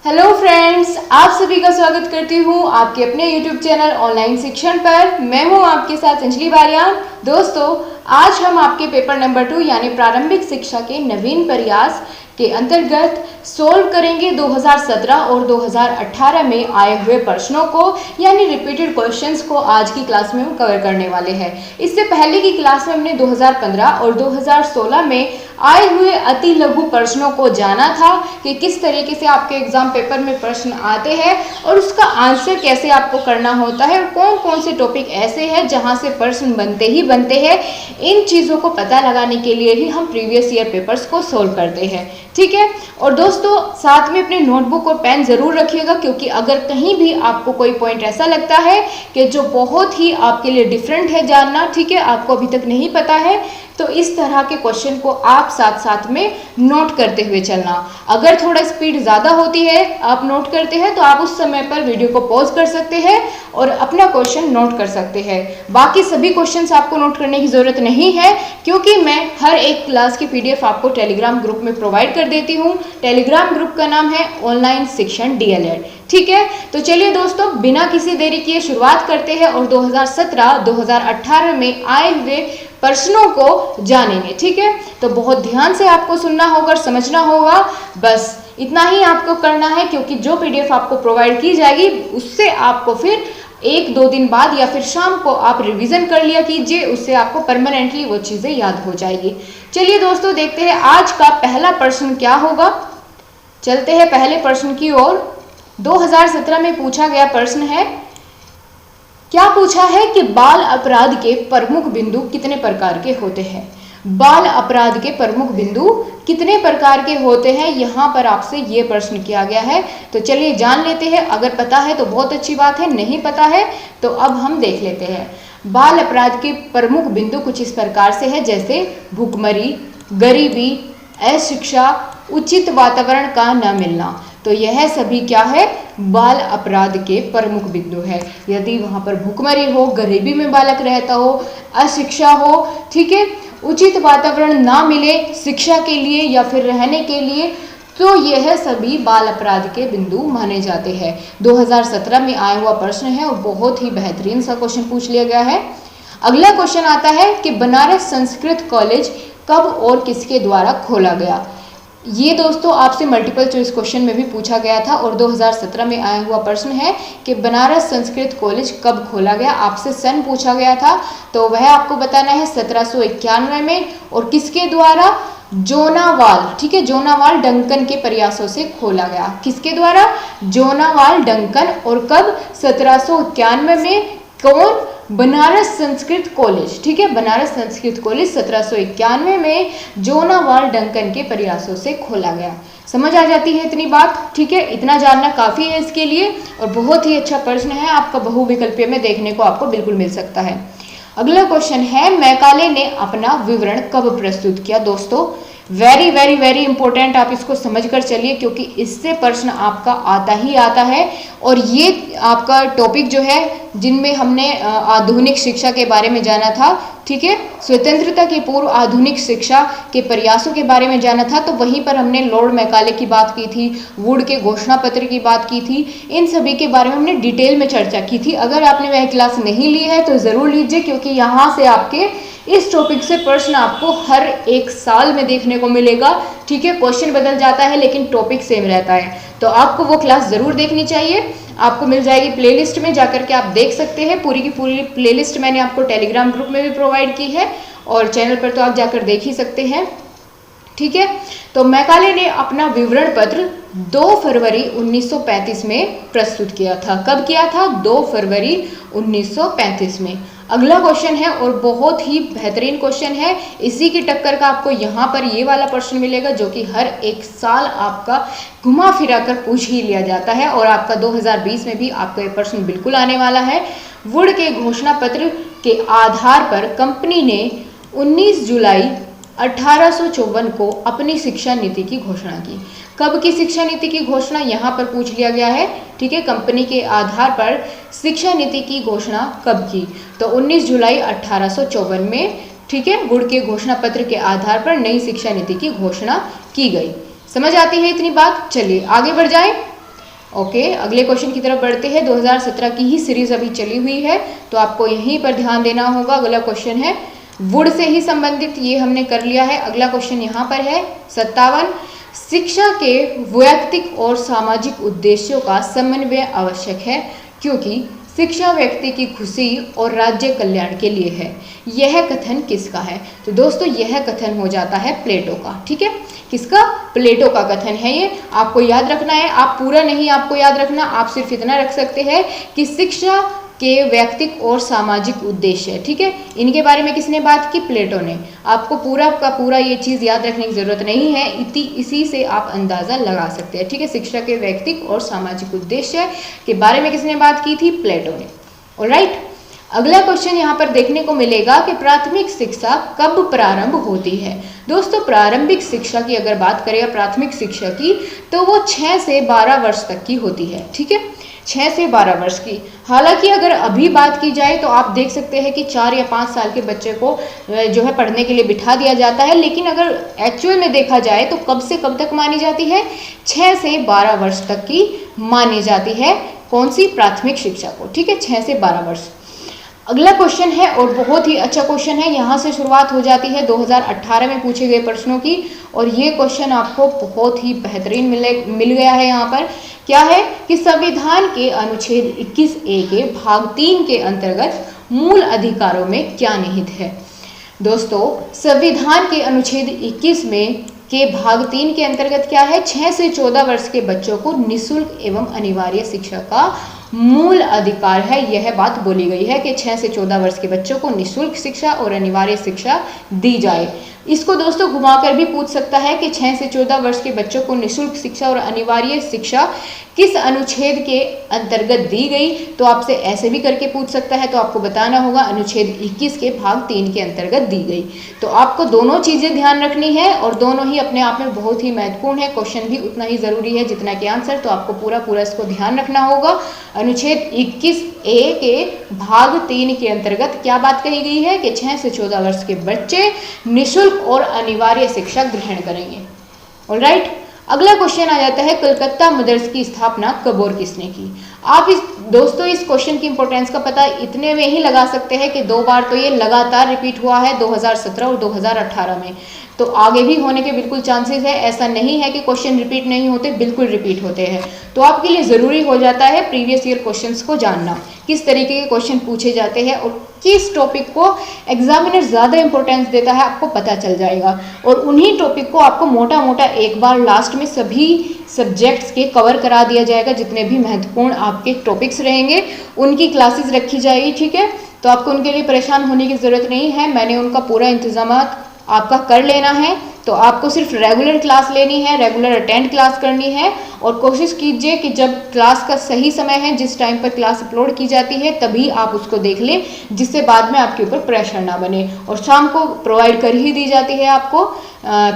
Hello friends, आप सभी का स्वागत करती हूँ आपके अपने यूट्यूब चैनल ऑनलाइन शिक्षण पर। मैं हूँ आपके साथ अंजलि बारियान। दोस्तों, आज हम आपके पेपर नंबर 2 यानी प्रारंभिक शिक्षा के नवीन प्रयास के अंतर्गत सोल्व करेंगे 2017 और 2018 में आए हुए प्रश्नों को यानी रिपीटेड क्वेश्चंस को आज की क्लास में हम कवर करने वाले हैं। इससे पहले की क्लास में हमने 2015 और 2016 में आए हुए अति लघु प्रश्नों को जाना था कि किस तरीके से आपके एग्जाम पेपर में प्रश्न आते हैं और उसका आंसर कैसे आपको करना होता है और कौन कौन से टॉपिक ऐसे हैं जहां से प्रश्न बनते ही बनते हैं। इन चीज़ों को पता लगाने के लिए ही हम प्रीवियस ईयर पेपर्स को सोल्व करते हैं, ठीक है। और दोस्तों, साथ में अपने नोटबुक और पेन जरूर रखिएगा, क्योंकि अगर कहीं भी आपको कोई पॉइंट ऐसा लगता है कि जो बहुत ही आपके लिए डिफरेंट है जानना, ठीक है, आपको अभी तक नहीं पता है, तो इस तरह के क्वेश्चन को आप साथ साथ में नोट करते हुए चलना। अगर थोड़ा स्पीड ज़्यादा होती है, आप नोट करते हैं, तो आप उस समय पर वीडियो को पॉज कर सकते हैं और अपना क्वेश्चन नोट कर सकते हैं। बाकी सभी क्वेश्चंस आपको नोट करने की ज़रूरत नहीं है, क्योंकि मैं हर एक क्लास की PDF आपको टेलीग्राम ग्रुप में प्रोवाइड कर देती हूँ। टेलीग्राम ग्रुप का नाम है ऑनलाइन शिक्षण DLED, ठीक है। तो चलिए दोस्तों, बिना किसी देरी किए शुरुआत करते हैं और 2017-2018 में आए हुए प्रश्नों को जानेंगे, ठीक है। तो बहुत ध्यान से आपको सुनना होगा और समझना होगा, बस इतना ही आपको करना है, क्योंकि जो PDF आपको प्रोवाइड की जाएगी उससे आपको फिर 1-2 दिन बाद या फिर शाम को आप रिवीजन कर लिया कीजिए, उससे आपको परमानेंटली वो चीज़ें याद हो जाएगी। चलिए दोस्तों, देखते हैं आज का पहला प्रश्न क्या होगा। चलते हैं पहले प्रश्न की ओर। 2017 में पूछा गया प्रश्न है, क्या पूछा है कि बाल अपराध के प्रमुख बिंदु कितने प्रकार के होते हैं। बाल अपराध के प्रमुख बिंदु कितने प्रकार के होते हैं, यहाँ पर आपसे ये प्रश्न किया गया है। तो चलिए जान लेते हैं। अगर पता है तो बहुत अच्छी बात है, नहीं पता है तो अब हम देख लेते हैं। बाल अपराध के प्रमुख बिंदु कुछ इस प्रकार से है, जैसे भुखमरी, गरीबी, अशिक्षा, उचित वातावरण का न मिलना। तो यह सभी क्या है, बाल अपराध के प्रमुख बिंदु है। यदि वहाँ पर भुखमरी हो, गरीबी में बालक रहता हो, अशिक्षा हो, ठीक है, उचित वातावरण ना मिले शिक्षा के लिए या फिर रहने के लिए, तो यह सभी बाल अपराध के बिंदु माने जाते हैं। 2017 में आया हुआ प्रश्न है और बहुत ही बेहतरीन सा क्वेश्चन पूछ लिया गया है। अगला क्वेश्चन आता है कि बनारस संस्कृत कॉलेज कब और किसके द्वारा खोला गया। ये दोस्तों आपसे मल्टीपल चॉइस क्वेश्चन में भी पूछा गया था और 2017 में आया हुआ प्रश्न है कि बनारस संस्कृत कॉलेज कब खोला गया। आपसे सन पूछा गया था, तो वह आपको बताना है 1791 में, और किसके द्वारा, जोनावाल, ठीक है, जोनावाल डंकन के प्रयासों से खोला गया। किसके द्वारा, जोनावाल डंकन। और कब, 1791 में। कौन, बनारस संस्कृत कॉलेज, ठीक है, बनारस संस्कृत कॉलेज 1791 में जोनावाल डंकन के प्रयासों से खोला गया। समझ आ जाती है इतनी बात, ठीक है, इतना जानना काफ़ी है इसके लिए। और बहुत ही अच्छा प्रश्न है, आपका बहुविकल्पीय में देखने को आपको बिल्कुल मिल सकता है। अगला क्वेश्चन है, मैकाले ने अपना विवरण कब प्रस्तुत किया। दोस्तों वेरी वेरी वेरी इंपॉर्टेंट, आप इसको समझकर चलिए, क्योंकि इससे प्रश्न आपका आता ही आता है। और ये आपका टॉपिक जो है, जिनमें हमने आधुनिक शिक्षा के बारे में जाना था, ठीक है, स्वतंत्रता के पूर्व आधुनिक शिक्षा के प्रयासों के बारे में जाना था, तो वहीं पर हमने लॉर्ड मैकाले की बात की थी, वुड के घोषणा पत्र की बात की थी, इन सभी के बारे में हमने डिटेल में चर्चा की थी। अगर आपने वह क्लास नहीं ली है तो ज़रूर लीजिए, क्योंकि यहाँ से आपके इस टॉपिक से प्रश्न आपको हर एक साल में देखने को मिलेगा, ठीक है। क्वेश्चन बदल जाता है लेकिन टॉपिक सेम रहता है, तो आपको वो क्लास ज़रूर देखनी चाहिए। आपको मिल जाएगी प्लेलिस्ट में, जाकर के आप देख सकते हैं। पूरी की पूरी प्लेलिस्ट मैंने आपको टेलीग्राम ग्रुप में भी प्रोवाइड की है और चैनल पर तो आप जाकर देख ही सकते हैं, ठीक है। तो मैकाले ने अपना विवरण पत्र 2 फरवरी 1935 में प्रस्तुत किया था। कब किया था, 2 फरवरी 1935 में। अगला क्वेश्चन है और बहुत ही बेहतरीन क्वेश्चन है, इसी की टक्कर का आपको यहाँ पर ये वाला प्रश्न मिलेगा, जो कि हर एक साल आपका घुमा फिरा कर पूछ ही लिया जाता है और आपका 2020 में भी आपका ये प्रश्न बिल्कुल आने वाला है। वुड के घोषणा पत्र के आधार पर कंपनी ने 19 जुलाई 1854 को अपनी शिक्षा नीति की घोषणा की। कब की शिक्षा नीति की घोषणा, यहाँ पर पूछ लिया गया है, ठीक है। कंपनी के आधार पर शिक्षा नीति की घोषणा कब की, तो 19 जुलाई 1854 में, ठीक है। वुड के घोषणा पत्र के आधार पर नई शिक्षा नीति की घोषणा की गई। समझ आती है इतनी बात। चलिए आगे बढ़ जाएं। ओके, अगले क्वेश्चन की तरफ बढ़ते हैं। 2017 की ही सीरीज अभी चली हुई है, तो आपको यहीं पर ध्यान देना होगा। अगला क्वेश्चन है वुड से ही संबंधित, ये हमने कर लिया है। अगला क्वेश्चन यहाँ पर है 57, शिक्षा के वैयक्तिक और सामाजिक उद्देश्यों का समन्वय आवश्यक है क्योंकि शिक्षा व्यक्ति की खुशी और राज्य कल्याण के लिए है। यह कथन किसका है? तो दोस्तों यह कथन हो जाता है प्लेटो का। ठीक है, किसका? प्लेटो का कथन है ये। आपको याद रखना है, आप पूरा नहीं आपको याद रखना, आप सिर्फ इतना रख सकते हैं कि शिक्षा के वैयक्तिक और सामाजिक उद्देश्य। ठीक है, इनके बारे में किसने बात की? प्लेटो ने। आपको पूरा का पूरा ये चीज़ याद रखने की जरूरत नहीं है, इसी से आप अंदाजा लगा सकते हैं। ठीक है, शिक्षा के वैयक्तिक और सामाजिक उद्देश्य के बारे में किसने बात की थी? प्लेटो ने। ऑलराइट, अगला क्वेश्चन यहाँ पर देखने को मिलेगा कि प्राथमिक शिक्षा कब प्रारंभ होती है। दोस्तों प्रारंभिक शिक्षा की अगर बात करें या प्राथमिक शिक्षा की, तो वो 6 से 12 वर्ष तक की होती है। ठीक है, 6 से 12 वर्ष की। हालांकि अगर अभी बात की जाए तो आप देख सकते हैं कि 4 या 5 साल के बच्चे को जो है पढ़ने के लिए बिठा दिया जाता है, लेकिन अगर एक्चुअल में देखा जाए तो कब से कब तक मानी जाती है? 6 से 12 वर्ष तक की मानी जाती है। कौन सी? प्राथमिक शिक्षा को। ठीक है, 6 से 12 वर्ष। अगला क्वेश्चन है और बहुत ही अच्छा क्वेश्चन है, यहाँ से शुरुआत हो जाती है 2018 में पूछे गए प्रश्नों की, और ये क्वेश्चन आपको बहुत ही बेहतरीन मिल गया है। यहाँ पर क्या है कि संविधान के अनुच्छेद 21A के भाग 3 के अंतर्गत मूल अधिकारों में क्या निहित है? दोस्तों संविधान के अनुच्छेद 21 में के भाग 3 के अंतर्गत क्या है? 6 से 14 वर्ष के बच्चों को निःशुल्क एवं अनिवार्य शिक्षा का मूल अधिकार है। यह बात बोली गई है कि 6 से 14 वर्ष के बच्चों को निःशुल्क शिक्षा और अनिवार्य शिक्षा दी जाए। इसको दोस्तों घुमाकर भी पूछ सकता है कि 6 से 14 वर्ष के बच्चों को निःशुल्क शिक्षा और अनिवार्य शिक्षा किस अनुच्छेद के अंतर्गत दी गई, तो आपसे ऐसे भी करके पूछ सकता है। तो आपको बताना होगा अनुच्छेद 21 के भाग 3 के अंतर्गत दी गई। तो आपको दोनों चीजें ध्यान रखनी है और दोनों ही अपने आप में बहुत ही महत्वपूर्ण है। क्वेश्चन भी उतना ही जरूरी है जितना कि आंसर, तो आपको पूरा इसको ध्यान रखना होगा। अनुच्छेद 21A के भाग 3 के अंतर्गत क्या बात कही गई है कि 6 से 14 वर्ष के बच्चे निःशुल्क और अनिवार्य शिक्षा ग्रहण करेंगे। ऑलराइट, अगला क्वेश्चन आ जाता है कलकत्ता मदरसे की स्थापना कब और किसने की। आप दोस्तों इस क्वेश्चन की इंपॉर्टेंस का पता इतने में ही लगा सकते हैं कि 2 बार तो ये लगातार रिपीट हुआ है, 2017 और 2018 में, तो आगे भी होने के बिल्कुल चांसेस है। ऐसा नहीं है कि क्वेश्चन रिपीट नहीं होते, बिल्कुल रिपीट होते हैं। तो आपके लिए ज़रूरी हो जाता है प्रीवियस ईयर क्वेश्चंस को जानना, किस तरीके के क्वेश्चन पूछे जाते हैं और किस टॉपिक को एग्जामिनर ज़्यादा इंपॉर्टेंस देता है, आपको पता चल जाएगा। और उन्हीं टॉपिक को आपको मोटा मोटा एक बार लास्ट में सभी सब्जेक्ट्स के कवर करा दिया जाएगा। जितने भी महत्वपूर्ण आपके टॉपिक्स रहेंगे उनकी क्लासेस रखी जाएगी। ठीक है, तो आपको उनके लिए परेशान होने की ज़रूरत नहीं है, मैंने उनका पूरा इंतजाम आपका कर लेना है। तो आपको सिर्फ रेगुलर क्लास लेनी है, रेगुलर अटेंड क्लास करनी है, और कोशिश कीजिए कि जब क्लास का सही समय है, जिस टाइम पर क्लास अपलोड की जाती है, तभी आप उसको देख लें, जिससे बाद में आपके ऊपर प्रेशर ना बने। और शाम को प्रोवाइड कर ही दी जाती है आपको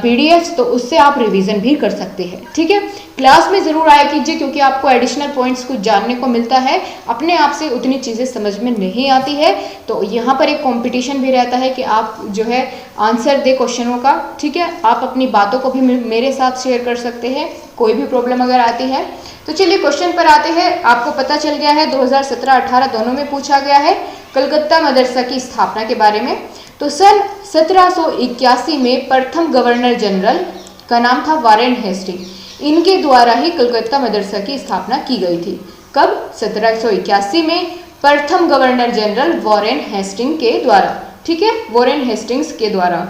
पीडीएफ, तो उससे आप रिवीजन भी कर सकते हैं। ठीक है, क्लास में ज़रूर आया कीजिए क्योंकि आपको एडिशनल पॉइंट्स कुछ जानने को मिलता है, अपने आप से उतनी चीज़ें समझ में नहीं आती है। तो यहाँ पर एक कंपटीशन भी रहता है कि आप जो है आंसर दे क्वेश्चनों का। ठीक है, आप अपनी बातों को भी मेरे साथ शेयर कर सकते हैं, कोई भी प्रॉब्लम अगर आती है। तो चलिए क्वेश्चन पर आते हैं। आपको पता चल गया है 2017-18 दोनों में पूछा गया है कलकत्ता मदरसा की स्थापना के बारे में। तो सन 1781 में प्रथम गवर्नर जनरल का नाम था वॉरेन हेस्टिंग, इनके द्वारा ही कलकत्ता मदरसा की स्थापना की गई थी। कब? 1781 में प्रथम गवर्नर जनरल वॉरेन हेस्टिंग के द्वारा। ठीक है, वॉरेन हेस्टिंग्स के द्वारा।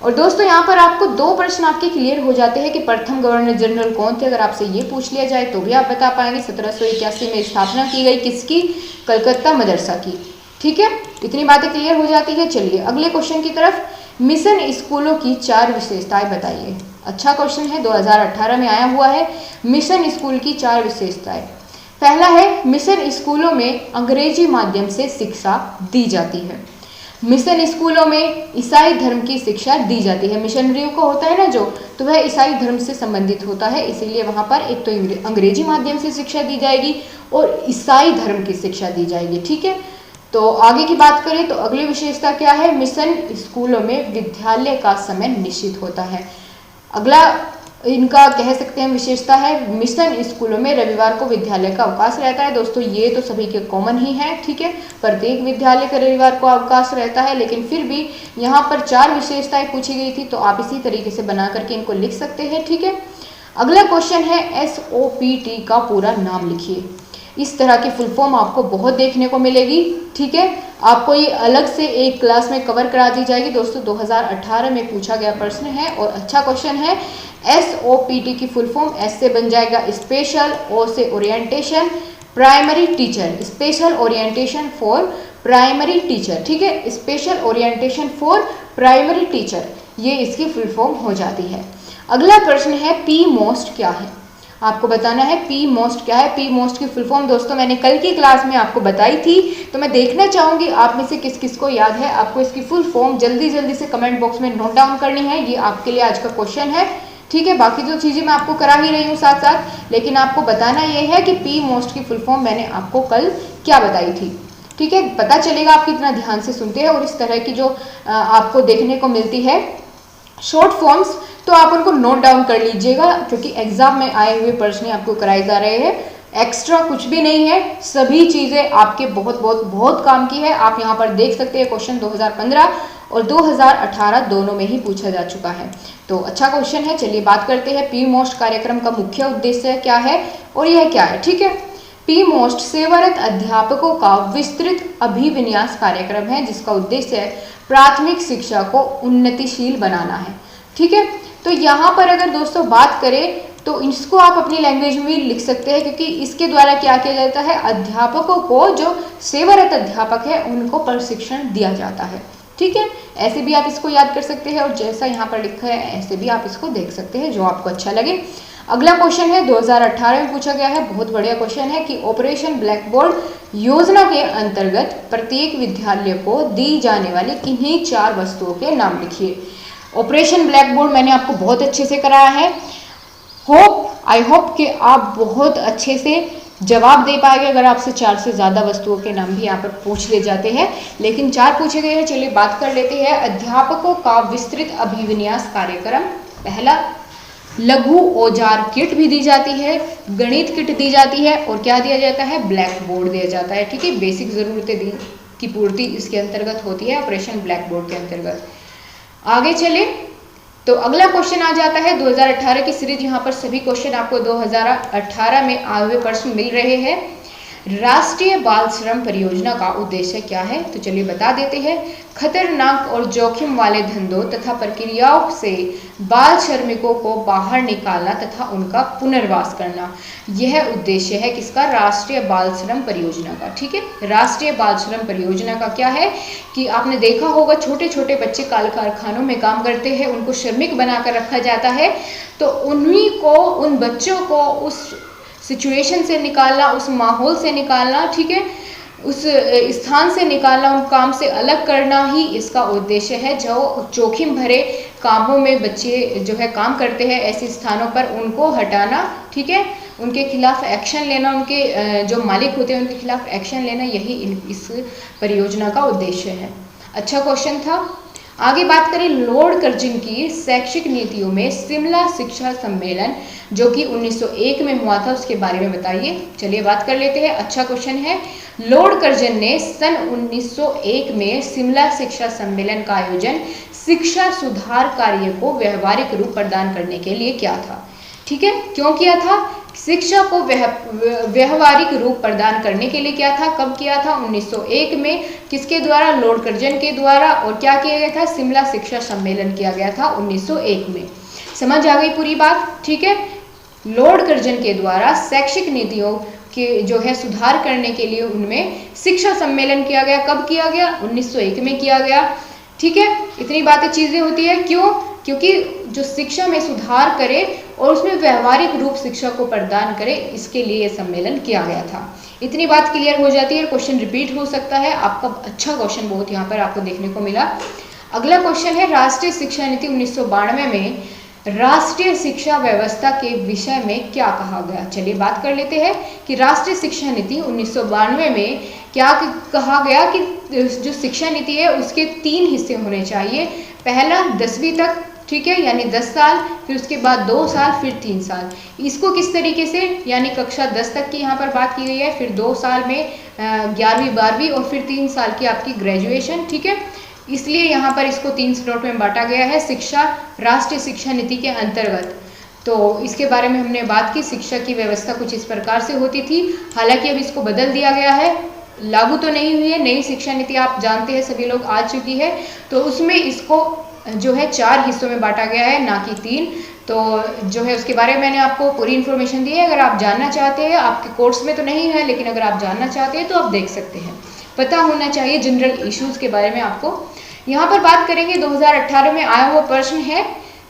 और दोस्तों यहाँ पर आपको 2 प्रश्न आपके क्लियर हो जाते हैं कि प्रथम गवर्नर जनरल कौन थे। अगर आपसे ये पूछ लिया जाए तो भी आप बता पाएंगे 1781 में स्थापना की गई किसकी? कलकत्ता मदरसा की। ठीक है, इतनी बातें क्लियर हो जाती है। चलिए अगले क्वेश्चन की तरफ। मिशन स्कूलों की 4 विशेषताएं बताइए। अच्छा क्वेश्चन है, 2018 में आया हुआ है। मिशन स्कूल की 4 विशेषताएं। पहला है मिशन स्कूलों में अंग्रेजी माध्यम से शिक्षा दी जाती है। मिशन स्कूलों में ईसाई धर्म की शिक्षा दी जाती है। मिशनरियों को होता है ना जो, तो वह ईसाई धर्म से संबंधित होता है, इसीलिए वहाँ पर एक तो अंग्रेजी माध्यम से शिक्षा दी जाएगी और ईसाई धर्म की शिक्षा दी जाएगी। ठीक है, तो आगे की बात करें तो अगली विशेषता क्या है? मिशन स्कूलों में विद्यालय का समय निश्चित होता है। अगला इनका कह सकते हैं विशेषता है, मिशन स्कूलों में रविवार को विद्यालय का अवकाश रहता है। दोस्तों ये तो सभी के कॉमन ही है, ठीक है, प्रत्येक विद्यालय का रविवार को अवकाश रहता है, लेकिन फिर भी यहाँ पर 4 विशेषताएं पूछी गई थी, तो आप इसी तरीके से बना करके इनको लिख सकते हैं, ठीक है। अगला क्वेश्चन है SOPT का पूरा नाम लिखिए। इस तरह की फुल फॉर्म आपको बहुत देखने को मिलेगी, ठीक है, आपको ये अलग से एक क्लास में कवर करा दी जाएगी। दोस्तों 2018 में पूछा गया प्रश्न है और अच्छा क्वेश्चन है। SOPT की फुल फॉर्म S से बन जाएगा स्पेशल, O से orientation, primary teacher, special orientation for primary teacher, ठीक है, special orientation for primary teacher, ये इसकी फुल फॉर्म हो जाती है। अगला प्रश्न है PMOST क्या है, आपको बताना है PMOST क्या है। PMOST की फुल फॉर्म दोस्तों मैंने कल की क्लास में आपको बताई थी, तो मैं देखना चाहूंगी आप में से किस किस को याद है। आपको इसकी फुल फॉर्म जल्दी जल्दी से कमेंट बॉक्स में नोट डाउन करनी है, ये आपके लिए आज का क्वेश्चन है, ठीक है। बाकी जो चीज़ें मैं आपको करा ही रही हूँ साथ साथ, लेकिन आपको बताना ये है कि PMOST की फुल फॉर्म मैंने आपको कल क्या बताई थी, ठीक है। पता चलेगा आप कितना ध्यान से सुनते हैं और इस तरह की जो आपको देखने को मिलती है शॉर्ट फॉर्म्स, तो आप उनको नोट डाउन कर लीजिएगा, क्योंकि एग्जाम में आए हुए प्रश्न आपको कराए जा रहे हैं। एक्स्ट्रा कुछ भी नहीं है, सभी चीज़ें आपके बहुत बहुत बहुत काम की है। आप यहाँ पर देख सकते हैं क्वेश्चन 2015 और 2018 दोनों में ही पूछा जा चुका है, तो अच्छा क्वेश्चन है। चलिए बात करते हैं PMOST कार्यक्रम का मुख्य उद्देश्य क्या है और यह क्या है, ठीक है। PMOST सेवारत अध्यापकों का विस्तृत अभिविन्यास कार्यक्रम है, जिसका उद्देश्य प्राथमिक शिक्षा को उन्नतिशील बनाना है, ठीक है। तो यहाँ पर अगर दोस्तों बात करें तो इसको आप अपनी लैंग्वेज में भी लिख सकते हैं, क्योंकि इसके द्वारा क्या किया जाता है, अध्यापकों को, जो सेवारत अध्यापक है उनको प्रशिक्षण दिया जाता है, ठीक है। ऐसे भी आप इसको याद कर सकते हैं और जैसा यहाँ पर लिखा है ऐसे भी आप इसको देख सकते हैं, जो आपको अच्छा लगे। अगला क्वेश्चन है 2018 में पूछा गया है, बहुत बढ़िया क्वेश्चन है कि ऑपरेशन ब्लैक बोर्ड योजना के अंतर्गत प्रत्येक विद्यालय को दी जाने वाली किन्हीं 4 वस्तुओं के नाम लिखिए। ऑपरेशन ब्लैक बोर्ड मैंने आपको बहुत अच्छे से कराया है, आई होप कि आप बहुत अच्छे से जवाब दे पाएंगे अगर आपसे 4 से ज़्यादा वस्तुओं के नाम भी यहाँ पर पूछ ले जाते हैं, लेकिन 4 पूछे गए हैं। चलिए बात कर लेते हैं अध्यापकों का विस्तृत अभिविन्यास कार्यक्रम। पहला, लघु औजार किट भी दी जाती है, गणित किट दी जाती है और क्या दिया जाता है, ब्लैक बोर्ड दिया जाता है, ठीक है। बेसिक ज़रूरतें की पूर्ति इसके अंतर्गत होती है ऑपरेशन ब्लैक बोर्ड के अंतर्गत। आगे चले तो अगला क्वेश्चन आ जाता है 2018 की सीरीज। यहाँ पर सभी क्वेश्चन आपको 2018 में आए हुए प्रश्न मिल रहे हैं। राष्ट्रीय बाल श्रम परियोजना का उद्देश्य क्या है, तो चलिए बता देते हैं। खतरनाक और जोखिम वाले धंधों तथा प्रक्रियाओं से बाल श्रमिकों को बाहर निकालना तथा उनका पुनर्वास करना, यह उद्देश्य है किसका, राष्ट्रीय बाल श्रम परियोजना का, ठीक है। राष्ट्रीय बाल श्रम परियोजना का क्या है कि आपने देखा होगा छोटे छोटे बच्चे कल कारखानों में काम करते हैं, उनको श्रमिक बनाकर रखा जाता है, तो उन्हीं को, उन बच्चों को उस सिचुएशन से निकालना, उस माहौल से निकालना, ठीक है, उस स्थान से निकालना, उन काम से अलग करना ही इसका उद्देश्य है। जो जोखिम भरे कामों में बच्चे जो है काम करते हैं, ऐसे स्थानों पर उनको हटाना, ठीक है, उनके खिलाफ एक्शन लेना, उनके जो मालिक होते हैं उनके खिलाफ एक्शन लेना, यही इस परियोजना का उद्देश्य है। अच्छा क्वेश्चन था। आगे बात करें लॉर्ड कर्जन की शैक्षिक नीतियों में शिमला शिक्षा सम्मेलन जो कि 1901 में हुआ था, उसके बारे में बताइए। चलिए बात कर लेते हैं। अच्छा क्वेश्चन है, लॉर्ड कर्जन ने सन 1901 में शिमला शिक्षा सम्मेलन का आयोजन शिक्षा सुधार कार्य को व्यवहारिक रूप प्रदान करने के लिए किया था, ठीक है। क्यों किया था, शिक्षा को व्यवहारिक रूप प्रदान करने के लिए किया था। कब किया था, 1901 में। किसके द्वारा, लॉर्ड कर्जन के द्वारा। और क्या किया गया था, शिमला शिक्षा सम्मेलन किया गया था 1901 में। समझ आ गई पूरी बात, ठीक है। लॉर्ड कर्जन के द्वारा शैक्षिक नीतियों के जो है सुधार करने के लिए उनमें शिक्षा सम्मेलन किया गया। कब किया गया, 1901 में किया गया, ठीक है। इतनी बातें चीजें होती है, क्यों, क्योंकि जो शिक्षा में सुधार करे और उसमें व्यवहारिक रूप शिक्षा को प्रदान करे, इसके लिए यह सम्मेलन किया गया था। इतनी बात क्लियर हो जाती है। क्वेश्चन रिपीट हो सकता है आपका, अच्छा क्वेश्चन बहुत यहाँ पर आपको देखने को मिला। अगला क्वेश्चन है, राष्ट्रीय शिक्षा नीति 1992 में राष्ट्रीय शिक्षा व्यवस्था के विषय में क्या कहा गया। चलिए बात कर लेते हैं कि राष्ट्रीय शिक्षा नीति 1992 में क्या कहा गया कि जो शिक्षा नीति है उसके 3 हिस्से होने चाहिए। पहला 10वीं तक ठीक है, यानी 10 साल, फिर उसके बाद 2 साल, फिर 3 साल। इसको किस तरीके से, यानी कक्षा 10 तक की यहाँ पर बात की गई है, फिर 2 साल में 11वीं 12वीं और फिर 3 साल की आपकी ग्रेजुएशन, ठीक है। इसलिए यहाँ पर इसको 3 स्लॉट में बांटा गया है शिक्षा राष्ट्रीय शिक्षा नीति के अंतर्गत। तो इसके बारे में हमने बात की, शिक्षा की व्यवस्था कुछ इस प्रकार से होती थी, हालांकि अब इसको बदल दिया गया है, लागू तो नहीं हुई है, नई शिक्षा नीति आप जानते हैं सभी लोग आ चुकी है, तो उसमें इसको जो है 4 हिस्सों में बांटा गया है, ना कि 3। तो जो है उसके बारे में मैंने आपको पूरी इन्फॉर्मेशन दी है, अगर आप जानना चाहते हैं, आपके कोर्स में तो नहीं है, लेकिन अगर आप जानना चाहते हैं तो आप देख सकते हैं, पता होना चाहिए जनरल इश्यूज के बारे में आपको। यहाँ पर बात करेंगे 2018 में आया हुआ प्रश्न है,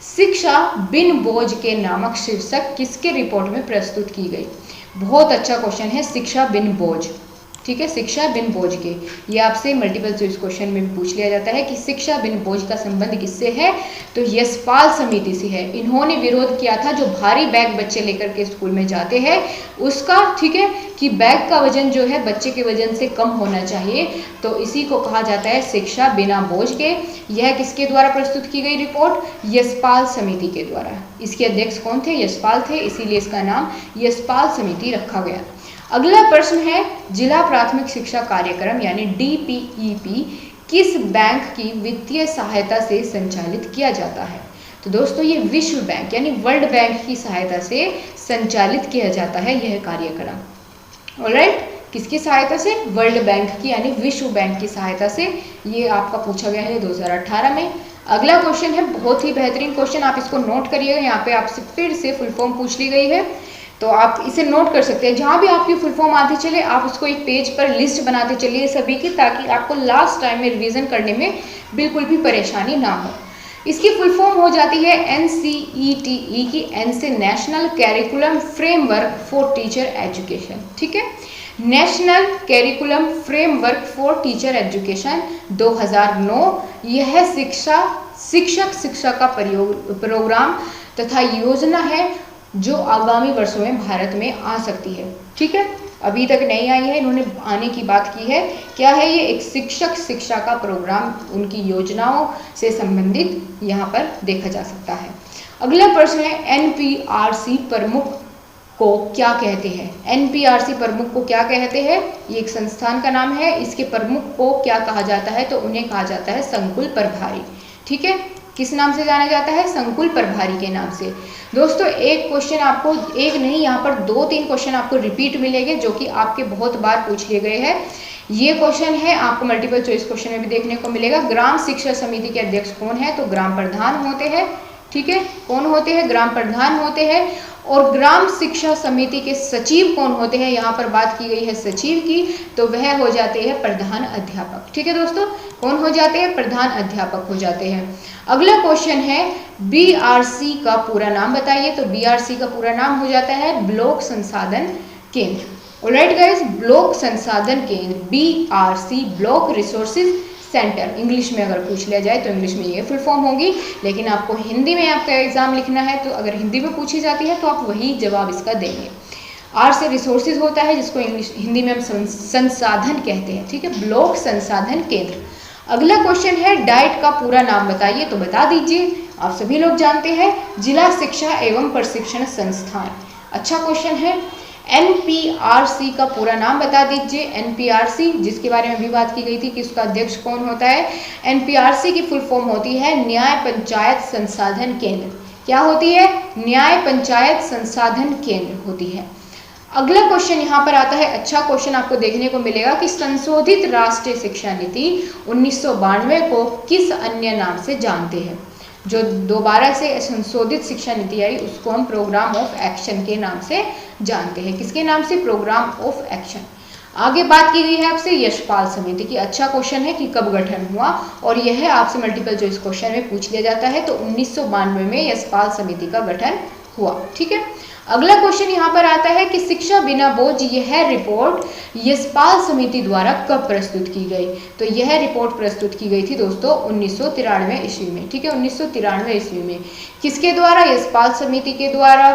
शिक्षा बिन बोझ के नामक शीर्षक किसके रिपोर्ट में प्रस्तुत की गई। बहुत अच्छा क्वेश्चन है, शिक्षा बिन बोझ, ठीक है, शिक्षा बिन बोझ के, ये आपसे मल्टीपल चॉइस क्वेश्चन में भी पूछ लिया जाता है कि शिक्षा बिन बोझ का संबंध किससे है, तो यशपाल समिति से है। इन्होंने विरोध किया था जो भारी बैग बच्चे लेकर के स्कूल में जाते हैं उसका, ठीक है, कि बैग का वजन जो है बच्चे के वजन से कम होना चाहिए, तो इसी को कहा जाता है शिक्षा बिना बोझ के। यह किसके द्वारा प्रस्तुत की गई रिपोर्ट, यशपाल समिति के द्वारा। इसके अध्यक्ष कौन थे, यशपाल थे, इसीलिए इसका नाम यशपाल समिति रखा गया। अगला प्रश्न है, जिला प्राथमिक शिक्षा कार्यक्रम यानी DPEP किस बैंक की वित्तीय सहायता से संचालित किया जाता है। तो दोस्तों ये विश्व बैंक यानी वर्ल्ड बैंक की सहायता से संचालित किया जाता है यह कार्यक्रम। ऑलराइट, किसकी सहायता से, वर्ल्ड बैंक की यानी विश्व बैंक की सहायता से। ये आपका पूछा गया है 2018 में। अगला क्वेश्चन है बहुत ही बेहतरीन क्वेश्चन, आप इसको नोट करिएगा, यहाँ पे आपसे फिर से फुल फॉर्म पूछ ली गई है, तो आप इसे नोट कर सकते हैं। जहाँ भी आपकी फुल फॉर्म आती चले आप उसको एक पेज पर लिस्ट बनाते चलिए सभी की, ताकि आपको लास्ट टाइम में रिवीजन करने में बिल्कुल भी परेशानी ना हो। इसकी फुल फॉर्म हो जाती है NCETE की, N से national curriculum framework for teacher education, ठीक है, national curriculum framework for teacher education 2009। यह शिक्षा का प्रोग्राम तथा योजना है जो आगामी वर्षों में भारत में आ सकती है, ठीक है, अभी तक नहीं आई है, इन्होंने आने की बात की है। क्या है ये, एक शिक्षा का प्रोग्राम, उनकी योजनाओं से संबंधित यहाँ पर देखा जा सकता है। अगला प्रश्न है, NPRC प्रमुख को क्या कहते हैं। NPRC प्रमुख को क्या कहते हैं, ये एक संस्थान का नाम है, इसके प्रमुख को क्या कहा जाता है, तो उन्हें कहा जाता है संकुल प्रभारी, ठीक है, किस नाम से जाना जाता है, संकुल प्रभारी के नाम से। दोस्तों एक क्वेश्चन आपको, एक नहीं यहाँ पर 2-3 क्वेश्चन आपको रिपीट मिलेंगे जो कि आपके बहुत बार पूछ लिए गए हैं। ये क्वेश्चन है आपको मल्टीपल चॉइस क्वेश्चन में भी देखने को मिलेगा। ग्राम शिक्षा समिति के अध्यक्ष कौन है, तो ग्राम प्रधान होते हैं, ठीक है, कौन होते हैं, ग्राम प्रधान होते हैं। और ग्राम शिक्षा समिति के सचिव कौन होते हैं, यहाँ पर बात की गई है सचिव की, तो वह हो जाते हैं प्रधान अध्यापक, ठीक है दोस्तों, कौन हो जाते हैं, प्रधान अध्यापक हो जाते हैं। अगला क्वेश्चन है, BRC का पूरा नाम बताइए, तो BRC का पूरा नाम हो जाता है ब्लॉक संसाधन केंद्र। ऑलराइट गाइस, ब्लॉक संसाधन केंद्र BRC, block resources centre, English में अगर पूछ लिया जाए तो इंग्लिश में ये फुल फॉर्म होगी, लेकिन आपको हिंदी में आपका एग्जाम लिखना है तो अगर हिंदी में पूछी जाती है तो आप वही जवाब इसका देंगे। R से रिसोर्सेज होता है जिसको इंग्लिश हिंदी में हम संसाधन कहते हैं, ठीक है, ब्लॉक संसाधन केंद्र। अगला क्वेश्चन है, डाइट का पूरा नाम बताइए, तो बता दीजिए, आप सभी लोग जानते हैं जिला शिक्षा एवं प्रशिक्षण संस्थान। अच्छा क्वेश्चन है। NPRC का पूरा नाम बता दीजिए, NPRC जिसके बारे में भी बात की गई थी कि उसका अध्यक्ष कौन होता है। NPRC की फुल फॉर्म होती है न्याय पंचायत संसाधन केंद्र। क्या होती है, न्याय पंचायत संसाधन केंद्र होती है। अगला क्वेश्चन यहाँ पर आता है, अच्छा क्वेश्चन आपको देखने को मिलेगा कि संशोधित राष्ट्रीय शिक्षा नीति 1992 को किस अन्य नाम से जानते हैं। जो दोबारा से संशोधित शिक्षा नीति आई उसको हम प्रोग्राम ऑफ एक्शन के नाम से जानते हैं। किसके नाम से, प्रोग्राम ऑफ एक्शन। आगे बात की गई है आपसे यशपाल समिति की। अच्छा क्वेश्चन है कि कब गठन हुआ, और यह आपसे मल्टीपल चॉइस क्वेश्चन में पूछ लिया जाता है। तो 1992 में यशपाल समिति का गठन हुआ, ठीक है। अगला क्वेश्चन यहाँ पर आता है कि शिक्षा बिना बोझ यह रिपोर्ट यशपाल समिति द्वारा कब प्रस्तुत की गई। तो यह रिपोर्ट प्रस्तुत की गई थी दोस्तों 1993 ईस्वी में, ठीक है, 1993 ईस्वी में। किसके द्वारा, यशपाल समिति के द्वारा।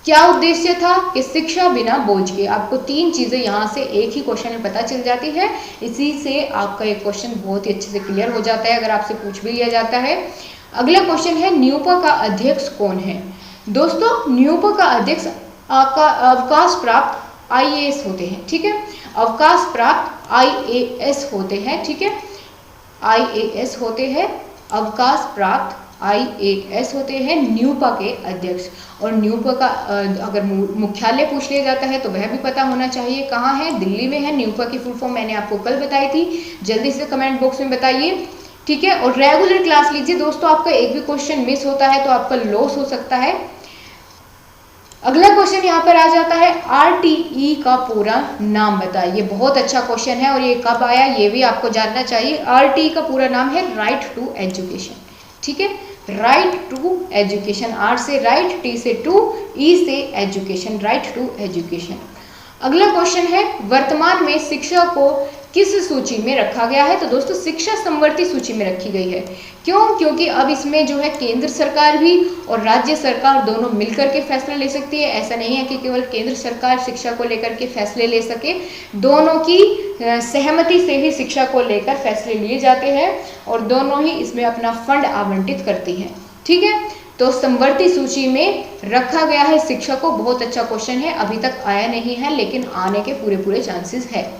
क्या उद्देश्य था कि शिक्षा बिना बोझ के। आपको 3 चीजें यहाँ से एक ही क्वेश्चन में पता चल जाती है, इसी से आपका एक क्वेश्चन बहुत ही अच्छे से क्लियर हो जाता है अगर आपसे पूछ भी लिया जाता है। अगला क्वेश्चन है न्यूपा का अध्यक्ष कौन है। दोस्तों न्यूपा का अध्यक्ष अवकाश प्राप्त आईएएस होते हैं, ठीक है, अवकाश प्राप्त आईएएस होते हैं, ठीक है, आईएएस होते हैं, अवकाश प्राप्त आईएएस होते हैं न्यूपा के अध्यक्ष। और न्यूपा का अगर मुख्यालय पूछ लिया जाता है तो वह भी पता होना चाहिए, कहाँ है, दिल्ली में है। न्यूपा की फुल फॉर्म मैंने आपको कल बताई थी, जल्दी से कमेंट बॉक्स में बताइए, ठीक है। और रेगुलर क्लास लीजिए दोस्तों, आपका एक भी क्वेश्चन मिस होता है तो आपका लॉस हो सकता है। अगला क्वेश्चन यहाँ पर आ जाता है, आरटीई का पूरा नाम बताइए। बहुत अच्छा क्वेश्चन है और ये कब आया ये भी आपको जानना चाहिए। आरटीई का पूरा नाम है राइट टू एजुकेशन, ठीक है, राइट टू एजुकेशन। आर से राइट, टी से टू, ई से एजुकेशन, राइट टू एजुकेशन। अगला क्वेश्चन है, वर्तमान में शिक्षा को किस सूची में रखा गया है। तो दोस्तों शिक्षा समवर्ती सूची में रखी गई है। क्यों? क्योंकि अब इसमें जो है केंद्र सरकार भी और राज्य सरकार दोनों मिलकर के फैसला ले सकती है। ऐसा नहीं है कि केवल केंद्र सरकार शिक्षा को लेकर के फैसले ले सके, दोनों की सहमति से ही शिक्षा को लेकर फैसले लिए जाते हैं और दोनों ही इसमें अपना फंड आवंटित करती हैं, ठीक है। तो समवर्ती सूची में रखा गया है शिक्षा को। बहुत अच्छा क्वेश्चन है, अभी तक आया नहीं है लेकिन आने के पूरे चांसेस है।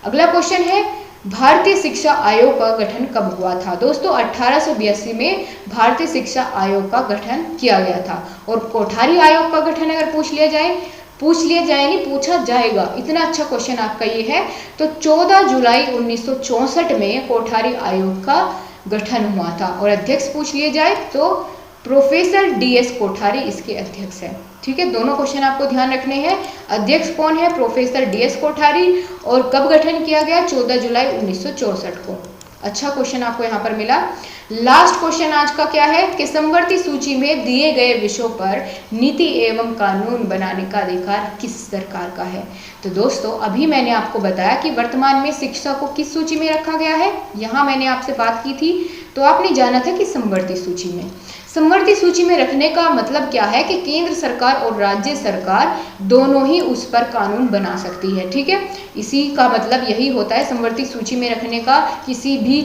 अगला क्वेश्चन है, भारतीय शिक्षा आयोग का गठन कब हुआ था। दोस्तों 1882 में भारतीय शिक्षा आयोग का गठन किया गया था। और कोठारी आयोग का गठन अगर पूछ लिया जाए नहीं, पूछा जाएगा, इतना अच्छा क्वेश्चन आपका ये है, तो 14 जुलाई 1964 में कोठारी आयोग का गठन हुआ था। और अध्यक्ष पूछ लिए जाए तो प्रोफेसर डीएस कोठारी इसके अध्यक्ष हैं, ठीक है। दोनों क्वेश्चन आपको ध्यान रखने हैं। अध्यक्ष कौन है? Professor DS Kothari. और कब गठन किया गया? 14 जुलाई 1964 को। अच्छा क्वेश्चन आपको यहाँ पर मिला। लास्ट क्वेश्चन आज का क्या है कि समवर्ती सूची में दिए गए विषयों पर नीति एवं कानून बनाने का अधिकार किस सरकार का है। तो दोस्तों अभी मैंने आपको बताया कि वर्तमान में शिक्षा को किस सूची में रखा गया है। यहाँ मैंने आपसे बात की थी तो आपने जाना था कि समवर्ती सूची में। समवर्ती सूची में रखने का मतलब क्या है कि केंद्र सरकार और राज्य सरकार दोनों ही उस पर कानून बना सकती है, ठीक है। इसी का मतलब यही होता है समवर्ती सूची में रखने का। किसी भी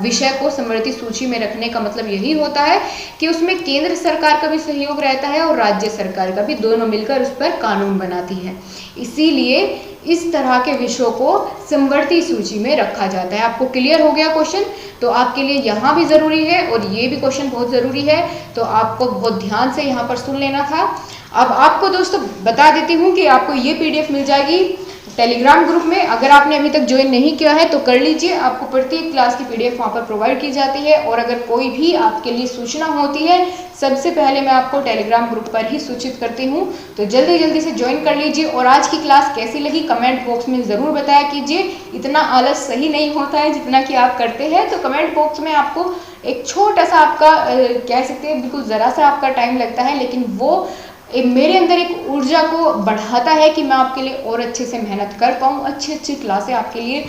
विषय को समवर्ती सूची में रखने का मतलब यही होता है कि उसमें केंद्र सरकार का भी सहयोग रहता है और राज्य सरकार का भी, दोनों मिलकर उस पर कानून बनाती है। इसीलिए इस तरह के विषयों को समवर्ती सूची में रखा जाता है। आपको क्लियर हो गया क्वेश्चन? तो आपके लिए यहाँ भी ज़रूरी है और ये भी क्वेश्चन बहुत ज़रूरी है, तो आपको बहुत ध्यान से यहाँ पर सुन लेना था। अब आपको दोस्तों बता देती हूँ कि आपको ये पीडीएफ मिल जाएगी टेलीग्राम ग्रुप में। अगर आपने अभी तक ज्वाइन नहीं किया है तो कर लीजिए, आपको प्रत्येक क्लास की पीडीएफ वहाँ पर प्रोवाइड की जाती है। और अगर कोई भी आपके लिए सूचना होती है सबसे पहले मैं आपको टेलीग्राम ग्रुप पर ही सूचित करती हूँ, तो जल्दी से ज्वाइन कर लीजिए। और आज की क्लास कैसी लगी कमेंट बॉक्स में ज़रूर बताया कीजिए। इतना आलस सही नहीं होता है जितना कि आप करते हैं, तो कमेंट बॉक्स में आपको एक छोटा सा आपका कह सकते हैं बिल्कुल ज़रा सा आपका टाइम लगता है, लेकिन वो मेरे अंदर एक ऊर्जा को बढ़ाता है कि मैं आपके लिए और अच्छे से मेहनत कर पाऊँ, अच्छी क्लासें आपके लिए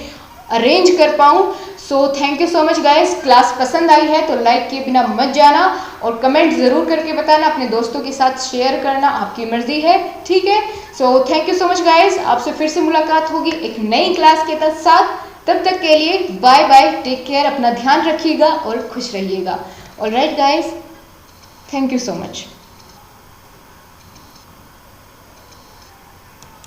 अरेंज कर पाऊँ। So thank you so much guys. Class पसंद आई है तो लाइक किए बिना मत जाना और कमेंट ज़रूर करके बताना, अपने दोस्तों के साथ शेयर करना आपकी मर्जी है, ठीक है। So thank you so much guys. आपसे फिर से मुलाकात होगी एक नई क्लास के साथ। तब तक के लिए बाय बाय, टेक केयर, अपना ध्यान रखिएगा और खुश रहिएगा। Alright guys, thank you so much.